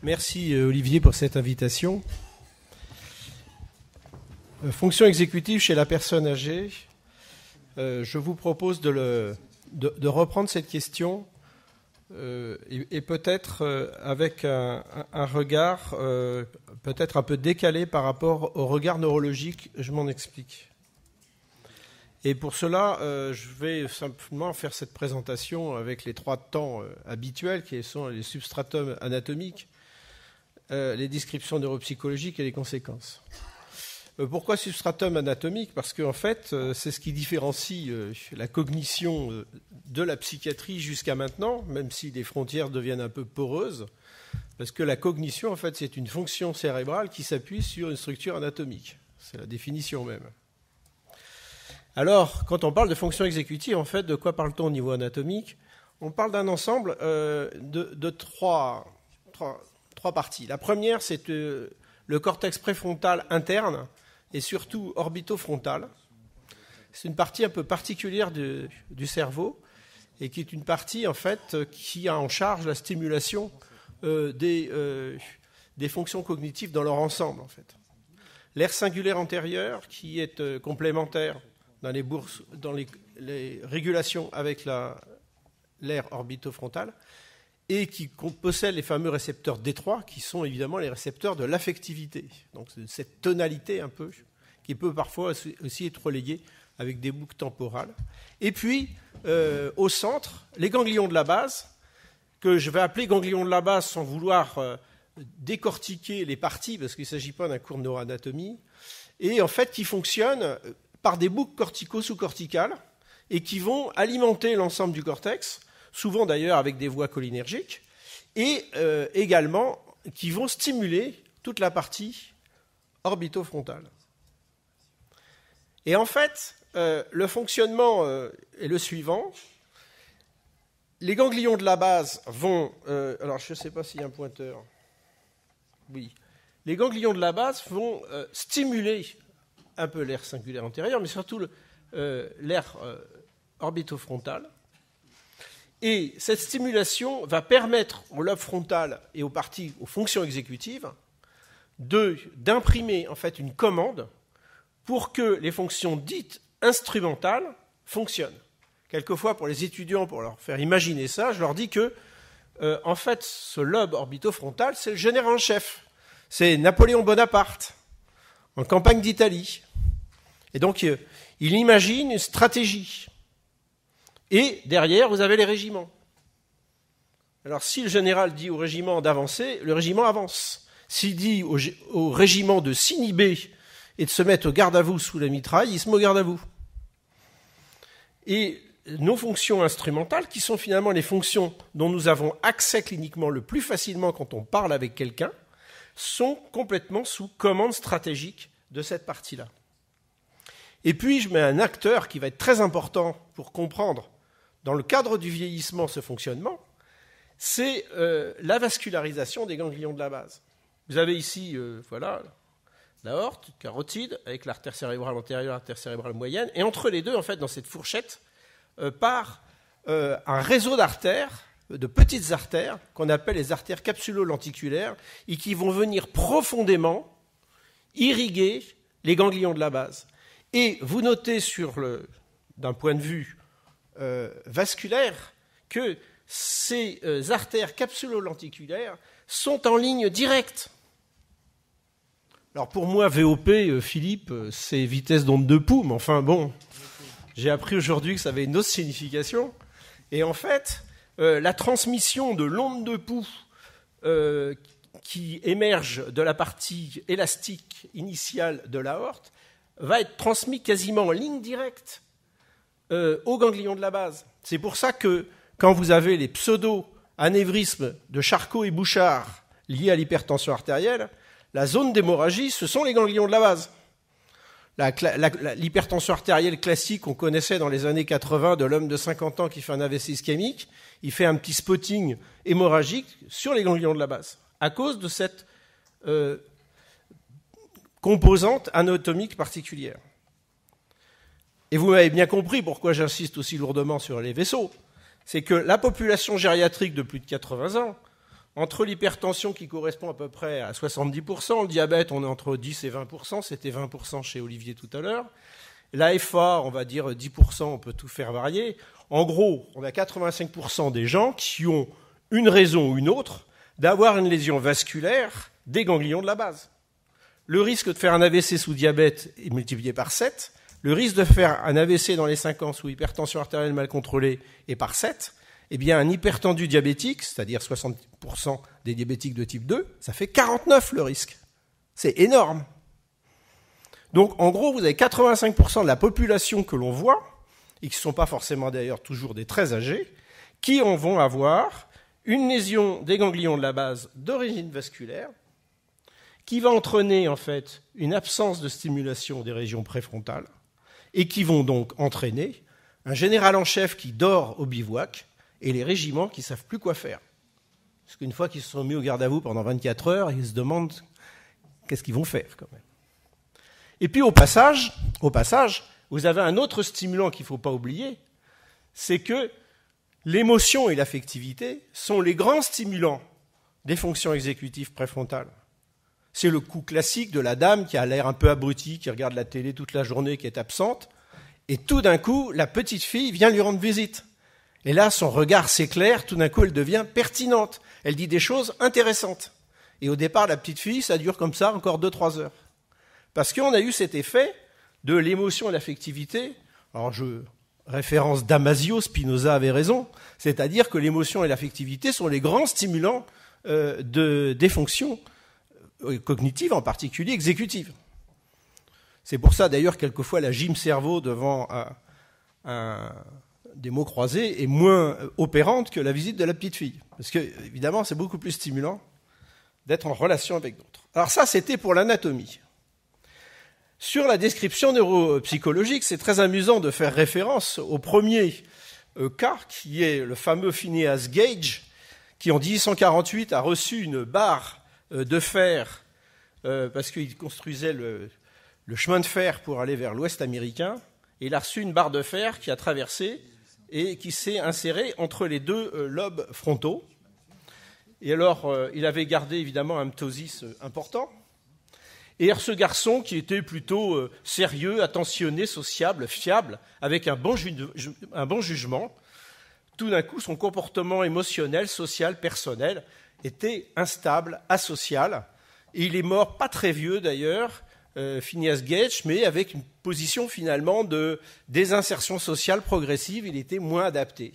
Merci Olivier pour cette invitation. Fonction exécutive chez la personne âgée. Je vous propose de reprendre cette question et peut-être avec un regard peut-être un peu décalé par rapport au regard neurologique. Je m'en explique. Et pour cela, je vais simplement faire cette présentation avec les 3 temps habituels, qui sont les substratums anatomiques, les descriptions neuropsychologiques et les conséquences. Pourquoi substratum anatomique? Parce qu'en fait, c'est ce qui différencie la cognition de la psychiatrie jusqu'à maintenant, même si les frontières deviennent un peu poreuses, parce que la cognition, en fait, c'est une fonction cérébrale qui s'appuie sur une structure anatomique. C'est la définition même. Alors, quand on parle de fonction exécutive, en fait, de quoi parle-t-on au niveau anatomique? On parle d'un ensemble de trois parties. La première, c'est le cortex préfrontal interne et surtout orbitofrontal. C'est une partie un peu particulière du cerveau et qui est une partie, en fait, qui a en charge la stimulation des fonctions cognitives dans leur ensemble, en fait. L'aire singulaire antérieure, qui est complémentaire dans les régulations avec l'aire orbitofrontale et qui possède les fameux récepteurs D3 qui sont évidemment les récepteurs de l'affectivité. Donc c'est cette tonalité un peu qui peut parfois aussi être relayée avec des boucles temporales. Et puis au centre, les ganglions de la base, que je vais appeler ganglions de la base sans vouloir décortiquer les parties parce qu'il ne s'agit pas d'un cours de neuroanatomie, et en fait qui fonctionnent par des boucles cortico-sous-corticales et qui vont alimenter l'ensemble du cortex, souvent d'ailleurs avec des voies cholinergiques, et également qui vont stimuler toute la partie orbitofrontale. Et en fait, le fonctionnement est le suivant. Les ganglions de la base vont... alors je ne sais pas s'il y a un pointeur. Oui. Les ganglions de la base vont stimuler un peu l'aire singulaire antérieure, mais surtout l'aire orbitofrontale. Et cette stimulation va permettre au lobe frontal et aux fonctions exécutives d'imprimer en fait une commande pour que les fonctions dites instrumentales fonctionnent. Quelquefois, pour les étudiants, pour leur faire imaginer ça, je leur dis que en fait, ce lobe orbitofrontal, c'est le général en chef. C'est Napoléon Bonaparte en campagne d'Italie. Et donc, il imagine une stratégie. Et derrière, vous avez les régiments. Alors, si le général dit au régiment d'avancer, le régiment avance. S'il dit au régiment de s'inhiber et de se mettre au garde à vous sous la mitraille, il se met au garde à vous. Et nos fonctions instrumentales, qui sont finalement les fonctions dont nous avons accès cliniquement le plus facilement quand on parle avec quelqu'un, sont complètement sous commande stratégique de cette partie-là. Et puis, je mets un acteur qui va être très important pour comprendre, dans le cadre du vieillissement, ce fonctionnement, c'est la vascularisation des ganglions de la base. Vous avez ici, voilà, l'aorte, carotide, avec l'artère cérébrale antérieure, l'artère cérébrale moyenne, et entre les deux, en fait, dans cette fourchette, part un réseau d'artères, de petites artères, qu'on appelle les artères capsulo-lenticulaires, et qui vont venir profondément irriguer les ganglions de la base. Et vous notez d'un point de vue vasculaire que ces artères capsulo-lenticulaires sont en ligne directe. Alors pour moi, VOP, Philippe, c'est vitesse d'onde de Poux, mais enfin bon, j'ai appris aujourd'hui que ça avait une autre signification. Et en fait, la transmission de l'onde de Poux qui émerge de la partie élastique initiale de l'aorte va être transmis quasiment en ligne directe aux ganglions de la base. C'est pour ça que quand vous avez les pseudo-anévrismes de Charcot et Bouchard liés à l'hypertension artérielle, la zone d'hémorragie, ce sont les ganglions de la base. L'hypertension artérielle classique qu'on connaissait dans les années 80 de l'homme de 50 ans qui fait un AVC ischémique, il fait un petit spotting hémorragique sur les ganglions de la base, à cause de cette composante anatomique particulière. Et vous m'avez bien compris pourquoi j'insiste aussi lourdement sur les vaisseaux. C'est que la population gériatrique de plus de 80 ans Entre l'hypertension qui correspond à peu près à 70%, le diabète, on est entre 10 et 20%, c'était 20% chez Olivier tout à l'heure. L'AFA, on va dire 10%, on peut tout faire varier. En gros, on a 85% des gens qui ont une raison ou une autre d'avoir une lésion vasculaire des ganglions de la base. Le risque de faire un AVC sous diabète est multiplié par 7. Le risque de faire un AVC dans les 5 ans sous hypertension artérielle mal contrôlée est par 7. Eh bien, un hypertendu diabétique, c'est-à-dire 60% des diabétiques de type 2, ça fait 49 le risque. C'est énorme. Donc, en gros, vous avez 85% de la population que l'on voit, et qui ne sont pas forcément d'ailleurs toujours des très âgés, qui en vont avoir une lésion des ganglions de la base d'origine vasculaire, qui va entraîner en fait une absence de stimulation des régions préfrontales, et qui vont donc entraîner un général en chef qui dort au bivouac, et les régiments qui ne savent plus quoi faire. Parce qu'une fois qu'ils se sont mis au garde à vous pendant 24 heures, ils se demandent qu'est-ce qu'ils vont faire quand même. Et puis au passage, vous avez un autre stimulant qu'il ne faut pas oublier, c'est que l'émotion et l'affectivité sont les grands stimulants des fonctions exécutives préfrontales. C'est le coup classique de la dame qui a l'air un peu abrutie, qui regarde la télé toute la journée, qui est absente, et tout d'un coup, la petite fille vient lui rendre visite. Et là, son regard s'éclaire, tout d'un coup, elle devient pertinente. Elle dit des choses intéressantes. Et au départ, la petite fille, ça dure comme ça encore 2-3 heures. Parce qu'on a eu cet effet de l'émotion et l'affectivité. Alors, référence Damasio, Spinoza avait raison. C'est-à-dire que l'émotion et l'affectivité sont les grands stimulants des fonctions cognitives, en particulier exécutives. C'est pour ça, d'ailleurs, quelquefois, la gym cerveau devant des mots croisés est moins opérante que la visite de la petite fille. Parce que, évidemment, c'est beaucoup plus stimulant d'être en relation avec d'autres. Alors ça, c'était pour l'anatomie. Sur la description neuropsychologique, c'est très amusant de faire référence au premier cas, qui est le fameux Phineas Gage, qui en 1848 a reçu une barre de fer parce qu'il construisait le chemin de fer pour aller vers l'ouest américain. Et il a reçu une barre de fer qui a traversé et qui s'est insérée entre les deux lobes frontaux. Et alors, il avait gardé évidemment un ptosis important. Et ce garçon, qui était plutôt sérieux, attentionné, sociable, fiable, avec un bon jugement, tout d'un coup, son comportement émotionnel, social, personnel était instable, asocial. Et il est mort pas très vieux d'ailleurs, Phineas Gage, mais avec une position finalement de désinsertion sociale progressive, il était moins adapté.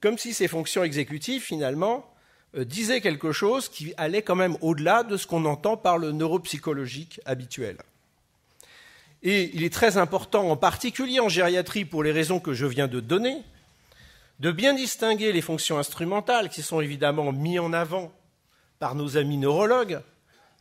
Comme si ces fonctions exécutives, finalement, disaient quelque chose qui allait quand même au-delà de ce qu'on entend par le neuropsychologique habituel. Et il est très important, en particulier en gériatrie, pour les raisons que je viens de donner, de bien distinguer les fonctions instrumentales qui sont évidemment mises en avant par nos amis neurologues,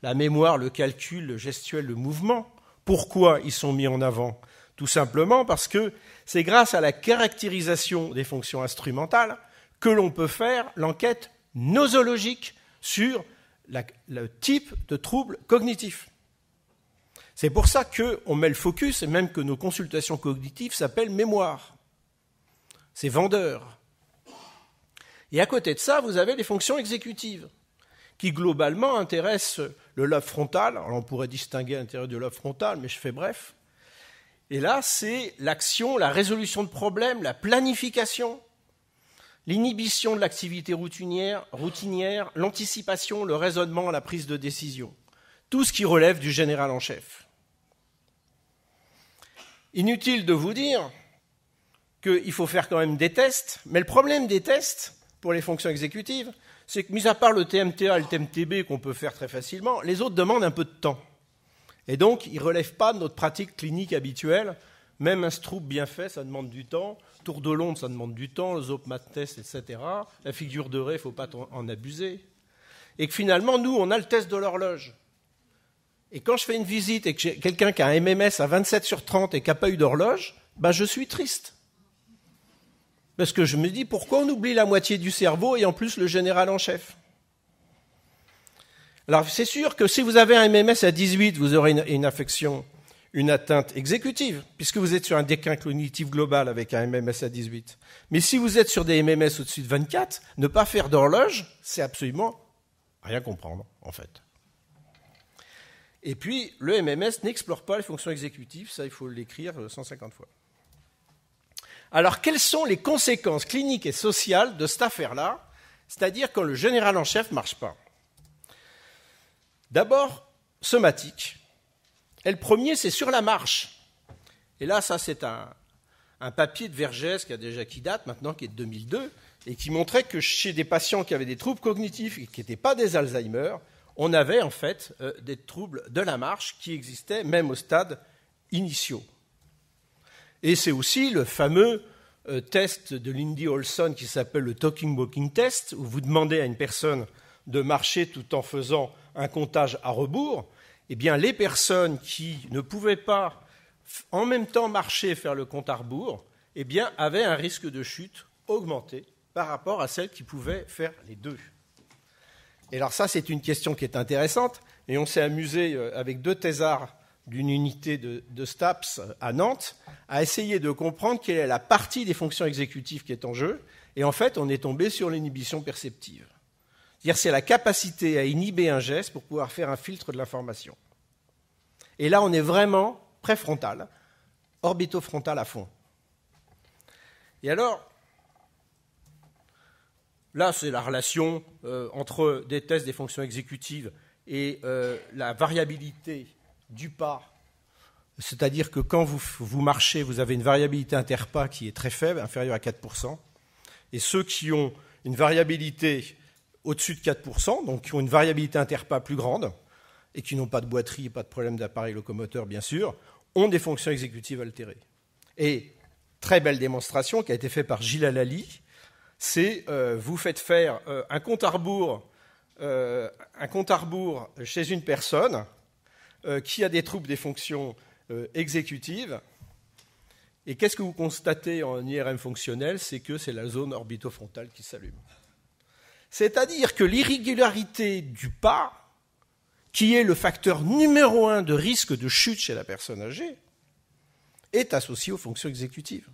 la mémoire, le calcul, le gestuel, le mouvement. Pourquoi ils sont mis en avant? Tout simplement parce que c'est grâce à la caractérisation des fonctions instrumentales que l'on peut faire l'enquête nosologique sur le type de trouble cognitif. C'est pour ça qu'on met le focus, et même que nos consultations cognitives s'appellent mémoire. C'est vendeur. Et à côté de ça, vous avez les fonctions exécutives, qui globalement intéressent le lobe frontal. Alors on pourrait distinguer à l'intérieur du lobe frontal, mais je fais bref. Et là, c'est l'action, la résolution de problèmes, la planification, l'inhibition de l'activité routinière, l'anticipation, le raisonnement, la prise de décision. Tout ce qui relève du général en chef. Inutile de vous dire qu'il faut faire quand même des tests, mais le problème des tests pour les fonctions exécutives, c'est que, mis à part le TMTA et le TMTB qu'on peut faire très facilement, les autres demandent un peu de temps. Et donc, ils ne relèvent pas de notre pratique clinique habituelle. Même un Stroop bien fait, ça demande du temps. Tour de Londres, ça demande du temps. Le Zopmat test, etc. La figure de Rey, il ne faut pas en abuser. Et que finalement, nous, on a le test de l'horloge. Et quand je fais une visite et que j'ai quelqu'un qui a un MMS à 27/30 et qui n'a pas eu d'horloge, ben je suis triste. Parce que je me dis, pourquoi on oublie la moitié du cerveau et en plus le général en chef? Alors c'est sûr que si vous avez un MMS à 18, vous aurez une affection une atteinte exécutive, puisque vous êtes sur un déclin cognitif global avec un MMS à 18. Mais si vous êtes sur des MMS au-dessus de 24, ne pas faire d'horloge, c'est absolument rien comprendre, en fait. Et puis, le MMS n'explore pas les fonctions exécutives, ça, il faut l'écrire 150 fois. Alors, quelles sont les conséquences cliniques et sociales de cette affaire-là, c'est-à-dire quand le général en chef ne marche pas? D'abord, somatique. Et le premier, c'est sur la marche. Et là, ça, c'est un papier de Vergès qui date maintenant, qui est de 2002, et qui montrait que chez des patients qui avaient des troubles cognitifs et qui n'étaient pas des Alzheimer, on avait en fait des troubles de la marche qui existaient même au stade initiaux. Et c'est aussi le fameux test de Lindy Olson qui s'appelle le Talking Walking Test, où vous demandez à une personne de marcher tout en faisant un comptage à rebours. Eh bien, les personnes qui ne pouvaient pas en même temps marcher et faire le compte à rebours, eh bien, avaient un risque de chute augmenté par rapport à celles qui pouvaient faire les deux. Et alors ça, c'est une question qui est intéressante, et on s'est amusé avec 2 thésards d'une unité de STAPS à Nantes à essayer de comprendre quelle est la partie des fonctions exécutives qui est en jeu, et en fait, on est tombé sur l'inhibition perceptive. C'est-à-dire c'est la capacité à inhiber un geste pour pouvoir faire un filtre de l'information. Et là, on est vraiment préfrontal, orbitofrontal à fond. Et alors, là, c'est la relation entre des tests des fonctions exécutives et la variabilité du pas. C'est-à-dire que quand vous marchez, vous avez une variabilité interpas qui est très faible, inférieure à 4%. Et ceux qui ont une variabilité au-dessus de 4%, donc qui ont une variabilité interpas plus grande, et qui n'ont pas de boiterie et pas de problème d'appareil locomoteur, bien sûr, ont des fonctions exécutives altérées. Et très belle démonstration qui a été faite par Gilles Alali, c'est vous faites faire un compte à rebours chez une personne qui a des troubles des fonctions exécutives. Et qu'est-ce que vous constatez en IRM fonctionnel? C'est que c'est la zone orbitofrontale qui s'allume. C'est-à-dire que l'irrégularité du pas, qui est le facteur numéro 1 de risque de chute chez la personne âgée, est associée aux fonctions exécutives.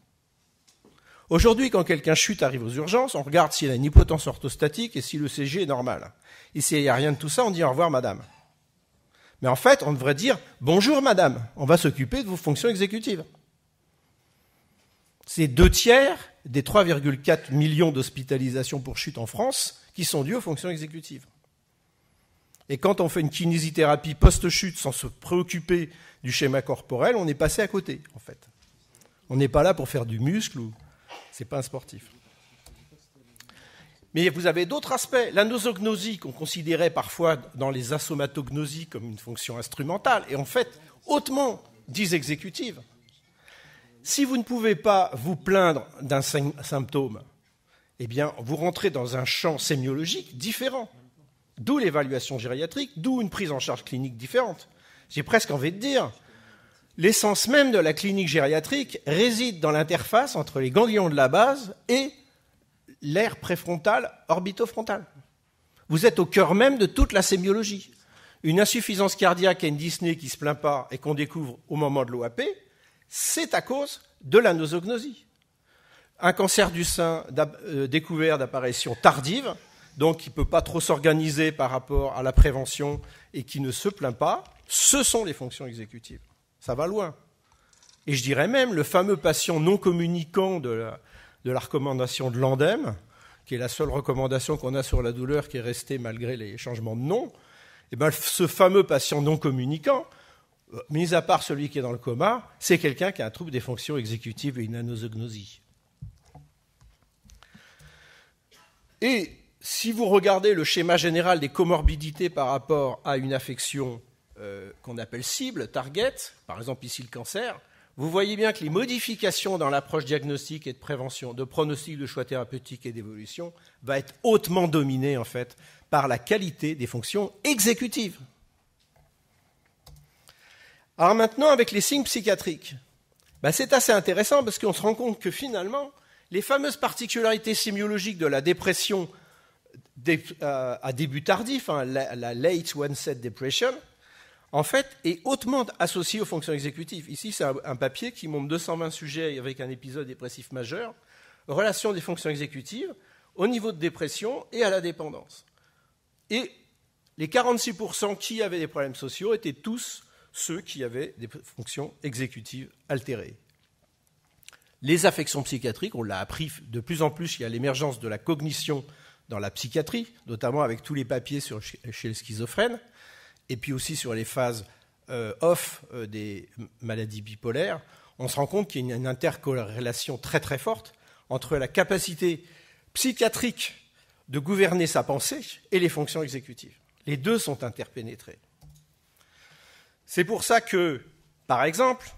Aujourd'hui, quand quelqu'un chute, arrive aux urgences, on regarde s'il a une hypotension orthostatique et si le CG est normal. Et s'il n'y a rien de tout ça, on dit au revoir madame. Mais en fait, on devrait dire bonjour madame, on va s'occuper de vos fonctions exécutives. C'est 2/3 des 3,4 millions d'hospitalisations pour chute en France qui sont dues aux fonctions exécutives. Et quand on fait une kinésithérapie post-chute sans se préoccuper du schéma corporel, on est passé à côté, en fait. On n'est pas là pour faire du muscle ou... C'est pas un sportif. Mais vous avez d'autres aspects. La nosognosie, qu'on considérait parfois dans les asomatognosies comme une fonction instrumentale, est en fait hautement dysexécutive. Si vous ne pouvez pas vous plaindre d'un symptôme, eh bien, vous rentrez dans un champ sémiologique différent. D'où l'évaluation gériatrique, d'où une prise en charge clinique différente. J'ai presque envie de dire, l'essence même de la clinique gériatrique réside dans l'interface entre les ganglions de la base et l'aire préfrontale orbitofrontale. Vous êtes au cœur même de toute la sémiologie. Une insuffisance cardiaque et une dyspnée qui ne se plaint pas et qu'on découvre au moment de l'OAP, c'est à cause de la nosognosie. Un cancer du sein découvert d'apparition tardive, donc qui ne peut pas trop s'organiser par rapport à la prévention et qui ne se plaint pas, ce sont les fonctions exécutives. Ça va loin. Et je dirais même, le fameux patient non communicant de la recommandation de l'ANDEM, qui est la seule recommandation qu'on a sur la douleur qui est restée malgré les changements de nom, et bien ce fameux patient non communicant, mis à part celui qui est dans le coma, c'est quelqu'un qui a un trouble des fonctions exécutives et une anosognosie. Et si vous regardez le schéma général des comorbidités par rapport à une affection qu'on appelle cible, target, par exemple ici le cancer, vous voyez bien que les modifications dans l'approche diagnostique et de prévention, de pronostic de choix thérapeutique et d'évolution, va être hautement dominée en fait par la qualité des fonctions exécutives. Alors maintenant, avec les signes psychiatriques, c'est assez intéressant parce qu'on se rend compte que finalement, les fameuses particularités sémiologiques de la dépression à début tardif, la late onset depression, en fait, est hautement associé aux fonctions exécutives. Ici, c'est un papier qui montre 220 sujets avec un épisode dépressif majeur, relation des fonctions exécutives au niveau de dépression et à la dépendance. Et les 46% qui avaient des problèmes sociaux étaient tous ceux qui avaient des fonctions exécutives altérées. Les affections psychiatriques, on l'a appris de plus en plus, il y a l'émergence de la cognition dans la psychiatrie, notamment avec tous les papiers chez les schizophrènes, et puis aussi sur les phases off des maladies bipolaires. On se rend compte qu'il y a une intercorrélation très très forte entre la capacité psychiatrique de gouverner sa pensée et les fonctions exécutives. Les deux sont interpénétrés. C'est pour ça que, par exemple,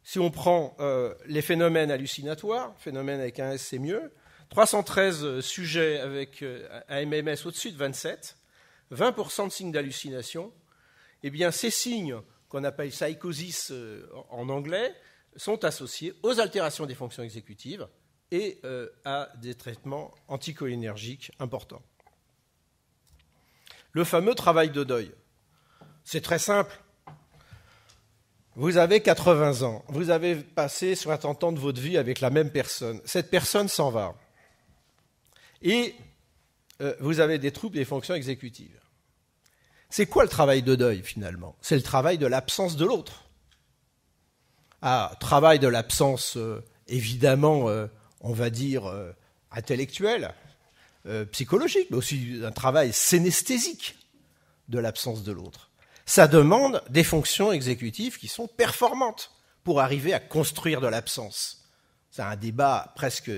si on prend les phénomènes hallucinatoires, phénomènes avec un S c'est mieux, 313 sujets avec un MMS au-dessus de 27, 20% de signes d'hallucination, eh bien ces signes, qu'on appelle psychosis en anglais, sont associés aux altérations des fonctions exécutives et à des traitements anticholinergiques importants. Le fameux travail de deuil. C'est très simple. Vous avez 80 ans, vous avez passé 60 ans de votre vie avec la même personne. Cette personne s'en va. Et vous avez des troubles des fonctions exécutives. C'est quoi le travail de deuil, finalement? C'est le travail de l'absence de l'autre. Travail de l'absence, évidemment, on va dire, intellectuel, psychologique, mais aussi un travail synesthésique de l'absence de l'autre. Ça demande des fonctions exécutives qui sont performantes pour arriver à construire de l'absence. C'est un débat presque,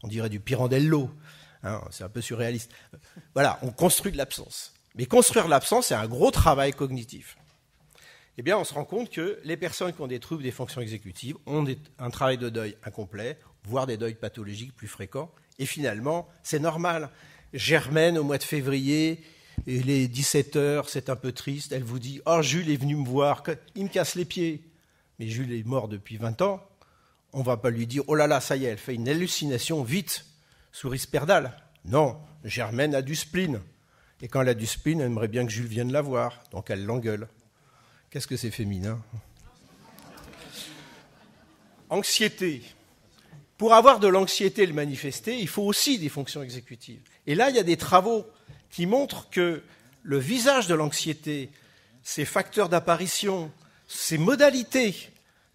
on dirait du Pirandello, hein, c'est un peu surréaliste. Voilà, on construit de l'absence. Mais construire de l'absence, c'est un gros travail cognitif. Eh bien, on se rend compte que les personnes qui ont des troubles des fonctions exécutives ont un travail de deuil incomplet, voire des deuils pathologiques plus fréquents. Et finalement, c'est normal. Germaine, au mois de février, il est 17h, c'est un peu triste. Elle vous dit « Oh, Jules est venu me voir, il me casse les pieds. » Mais Jules est mort depuis 20 ans. On ne va pas lui dire « Oh là là, ça y est, elle fait une hallucination, vite, sous Risperdal. » Non, Germaine a du spleen. Et quand elle a du spleen, elle aimerait bien que Jules vienne la voir. Donc elle l'engueule. Qu'est-ce que c'est féminin? Anxiété. Pour avoir de l'anxiété et le manifester, il faut aussi des fonctions exécutives. Et là, il y a des travaux qui montrent que le visage de l'anxiété, ses facteurs d'apparition, ses modalités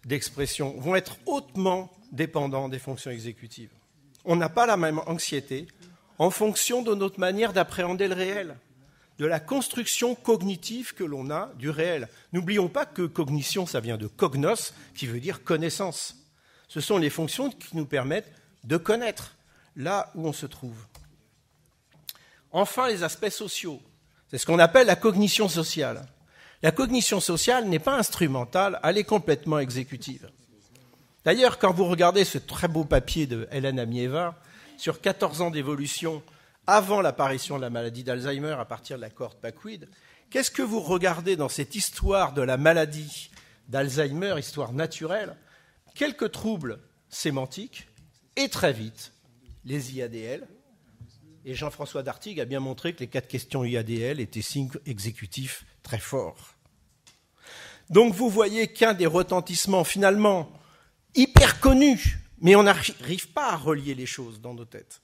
d'expression vont être hautement dépendants des fonctions exécutives. On n'a pas la même anxiété en fonction de notre manière d'appréhender le réel, de la construction cognitive que l'on a du réel. N'oublions pas que cognition, ça vient de cognos, qui veut dire connaissance. Ce sont les fonctions qui nous permettent de connaître là où on se trouve. Enfin, les aspects sociaux. C'est ce qu'on appelle la cognition sociale. La cognition sociale n'est pas instrumentale, elle est complètement exécutive. D'ailleurs, quand vous regardez ce très beau papier de Hélène Amieva sur 14 ans d'évolution avant l'apparition de la maladie d'Alzheimer à partir de la cohorte Packwood, qu'est-ce que vous regardez dans cette histoire de la maladie d'Alzheimer, histoire naturelle? Quelques troubles sémantiques et très vite les IADL. Et Jean-François Dartigue a bien montré que les 4 questions IADL étaient signes exécutifs très forts. Donc vous voyez qu'un des retentissements finalement hyper connus, mais on n'arrive pas à relier les choses dans nos têtes,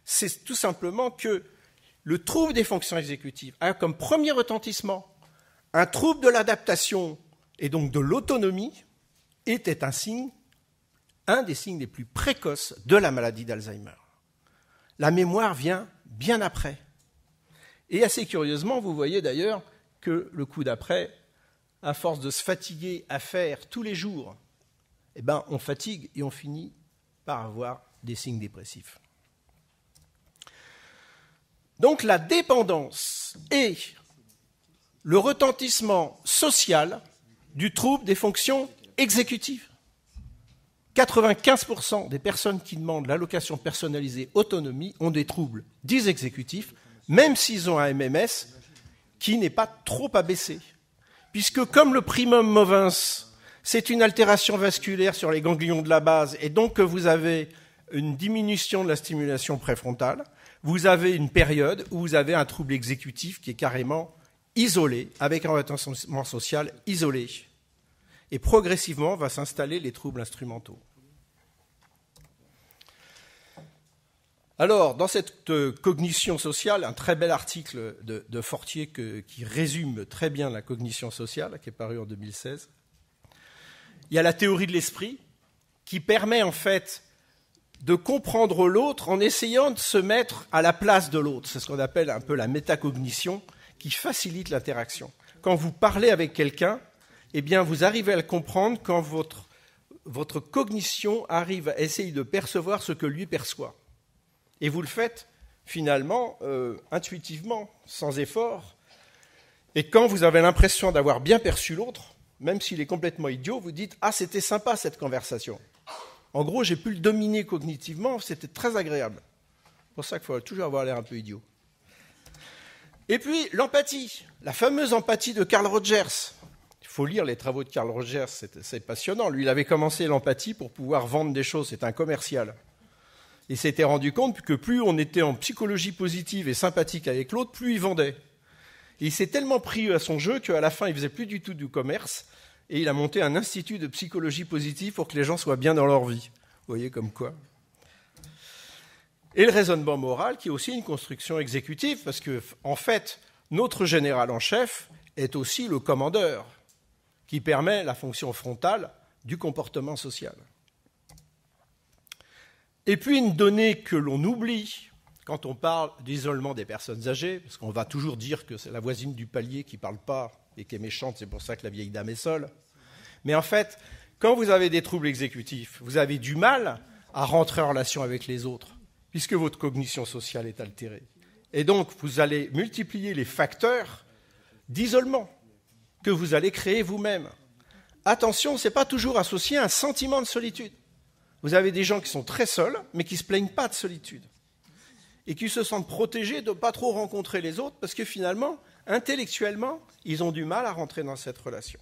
c'est tout simplement que le trouble des fonctions exécutives a comme premier retentissement un trouble de l'adaptation et donc de l'autonomie était un des signes les plus précoces de la maladie d'Alzheimer. La mémoire vient bien après. Et assez curieusement, vous voyez d'ailleurs que le coup d'après, à force de se fatiguer à faire tous les jours, eh ben, on fatigue et on finit par avoir des signes dépressifs. Donc la dépendance et le retentissement social du trouble des fonctions exécutives. 95% des personnes qui demandent l'allocation personnalisée autonomie ont des troubles dits exécutifs, même s'ils ont un MMS qui n'est pas trop abaissé. Puisque comme le primum movens, c'est une altération vasculaire sur les ganglions de la base, et donc que vous avez une diminution de la stimulation préfrontale, vous avez une période où vous avez un trouble exécutif qui est carrément isolé, avec un retentissement social isolé. Et progressivement va s'installer les troubles instrumentaux. Alors, dans cette cognition sociale, un très bel article de Fortier qui résume très bien la cognition sociale, qui est paru en 2016. Il y a la théorie de l'esprit, qui permet en fait de comprendre l'autre en essayant de se mettre à la place de l'autre. C'est ce qu'on appelle un peu la métacognition, qui facilite l'interaction. Quand vous parlez avec quelqu'un, eh bien, vous arrivez à le comprendre quand votre cognition arrive à essayer de percevoir ce que lui perçoit. Et vous le faites, finalement, intuitivement, sans effort. Et quand vous avez l'impression d'avoir bien perçu l'autre, même s'il est complètement idiot, vous dites « Ah, c'était sympa cette conversation ». En gros, j'ai pu le dominer cognitivement, c'était très agréable. C'est pour ça qu'il faut toujours avoir l'air un peu idiot. Et puis, l'empathie, la fameuse empathie de Carl Rogers. Il faut lire les travaux de Carl Rogers, c'est passionnant. Lui, il avait commencé l'empathie pour pouvoir vendre des choses, c'est un commercial. Il s'était rendu compte que plus on était en psychologie positive et sympathique avec l'autre, plus il vendait. Et il s'est tellement pris à son jeu qu'à la fin, il faisait plus du tout du commerce et il a monté un institut de psychologie positive pour que les gens soient bien dans leur vie. Vous voyez comme quoi. Et le raisonnement moral, qui est aussi une construction exécutive, parce que, en fait, notre général en chef est aussi le commandeur, qui permet la fonction frontale du comportement social. Et puis une donnée que l'on oublie quand on parle d'isolement des personnes âgées, parce qu'on va toujours dire que c'est la voisine du palier qui ne parle pas et qui est méchante, c'est pour ça que la vieille dame est seule. Mais en fait, quand vous avez des troubles exécutifs, vous avez du mal à rentrer en relation avec les autres, puisque votre cognition sociale est altérée. Et donc, vous allez multiplier les facteurs d'isolement que vous allez créer vous-même. Attention, ce n'est pas toujours associé à un sentiment de solitude. Vous avez des gens qui sont très seuls, mais qui ne se plaignent pas de solitude. Et qui se sentent protégés de ne pas trop rencontrer les autres, parce que finalement, intellectuellement, ils ont du mal à rentrer dans cette relation.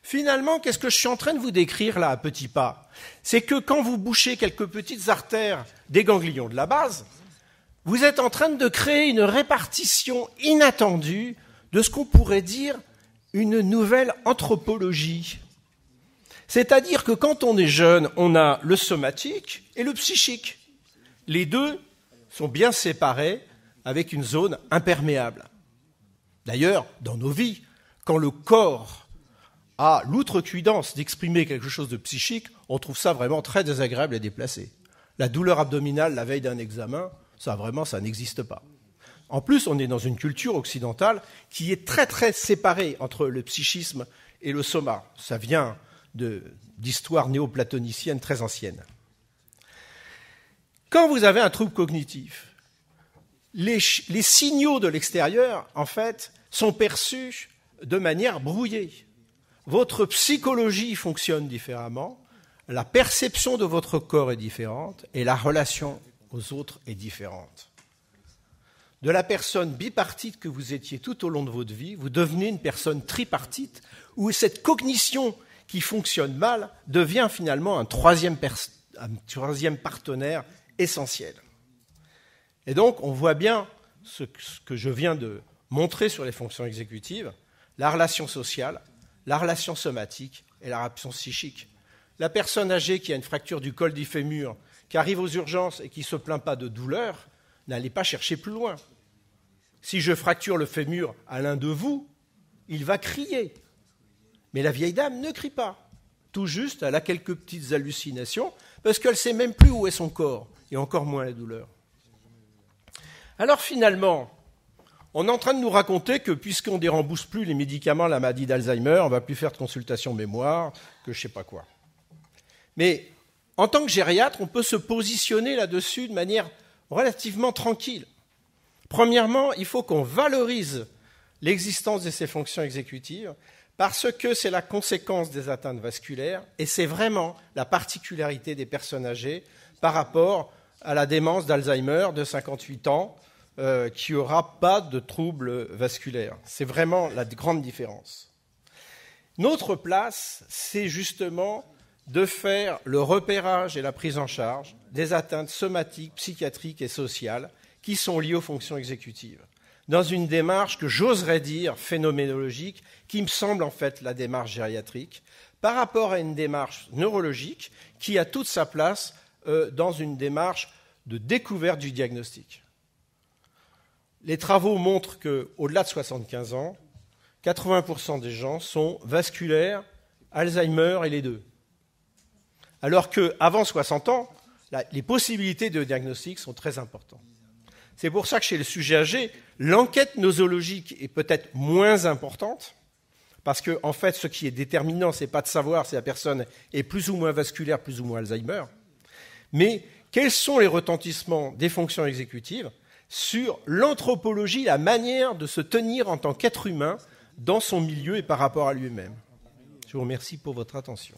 Finalement, qu'est-ce que je suis en train de vous décrire là, à petits pas? C'est que quand vous bouchez quelques petites artères des ganglions de la base, vous êtes en train de créer une répartition inattendue de ce qu'on pourrait dire une nouvelle anthropologie. C'est-à-dire que quand on est jeune, on a le somatique et le psychique. Les deux sont bien séparés avec une zone imperméable. D'ailleurs, dans nos vies, quand le corps a l'outrecuidance d'exprimer quelque chose de psychique, on trouve ça vraiment très désagréable et déplacé. La douleur abdominale la veille d'un examen, ça n'existe pas. En plus, on est dans une culture occidentale qui est très très séparée entre le psychisme et le soma. Ça vient d'histoire néoplatonicienne très ancienne. Quand vous avez un trouble cognitif, les signaux de l'extérieur, en fait, sont perçus de manière brouillée. Votre psychologie fonctionne différemment, la perception de votre corps est différente et la relation aux autres est différente. De la personne bipartite que vous étiez tout au long de votre vie, vous devenez une personne tripartite où cette cognition qui fonctionne mal devient finalement un troisième partenaire essentiel. Et donc, on voit bien ce que je viens de montrer sur les fonctions exécutives, la relation sociale, la relation somatique et la relation psychique. La personne âgée qui a une fracture du col du fémur, qui arrive aux urgences et qui ne se plaint pas de douleur, n'allez pas chercher plus loin. Si je fracture le fémur à l'un de vous, il va crier. Mais la vieille dame ne crie pas. Tout juste, elle a quelques petites hallucinations, parce qu'elle ne sait même plus où est son corps, et encore moins la douleur. Alors finalement, on est en train de nous raconter que puisqu'on ne dérembourse plus les médicaments à la maladie d'Alzheimer, on ne va plus faire de consultation mémoire, que je ne sais pas quoi. Mais en tant que gériatre, on peut se positionner là-dessus de manière relativement tranquille. Premièrement, il faut qu'on valorise l'existence de ces fonctions exécutives parce que c'est la conséquence des atteintes vasculaires et c'est vraiment la particularité des personnes âgées par rapport à la démence d'Alzheimer de 58 ans qui n'aura pas de troubles vasculaires. C'est vraiment la grande différence. Notre place, c'est justement de faire le repérage et la prise en charge des atteintes somatiques, psychiatriques et sociales qui sont liées aux fonctions exécutives. dans une démarche que j'oserais dire phénoménologique, qui me semble en fait la démarche gériatrique, par rapport à une démarche neurologique qui a toute sa place dans une démarche de découverte du diagnostic. Les travaux montrent qu'au-delà de 75 ans, 80% des gens sont vasculaires, Alzheimer et les deux. Alors qu'avant 60 ans, les possibilités de diagnostic sont très importantes. C'est pour ça que chez le sujet âgé, l'enquête nosologique est peut-être moins importante, parce que en fait, ce qui est déterminant, ce n'est pas de savoir si la personne est plus ou moins vasculaire, plus ou moins Alzheimer, mais quels sont les retentissements des fonctions exécutives sur l'anthropologie, la manière de se tenir en tant qu'être humain dans son milieu et par rapport à lui-même. Je vous remercie pour votre attention.